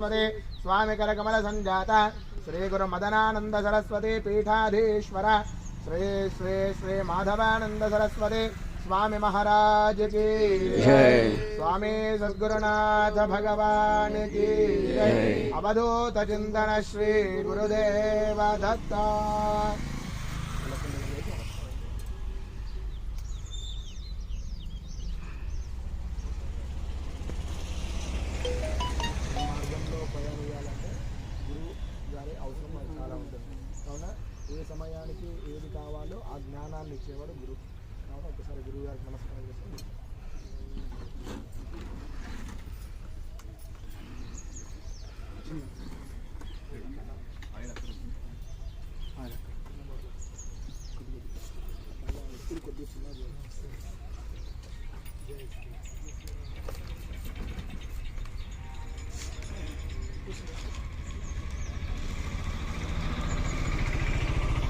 स्वामी करकमल संजाता श्री गुरु मदनानंद सरस्वती पीठाधीश्वर श्री श्री श्री माधवानंद सरस्वती स्वामी महाराज की जय। स्वामी सद्गुरुनाथ भगवान की जय। अवधूत चिंतन श्री गुरुदेव दत्ता। ఏ సమయానికి ఏది కావాలో ఆ జ్ఞానాన్ని ఇచ్చేవాడు గురువు. కాబట్టి ఒకసారి గురువు గారికి నమస్కారం చేస్తాను.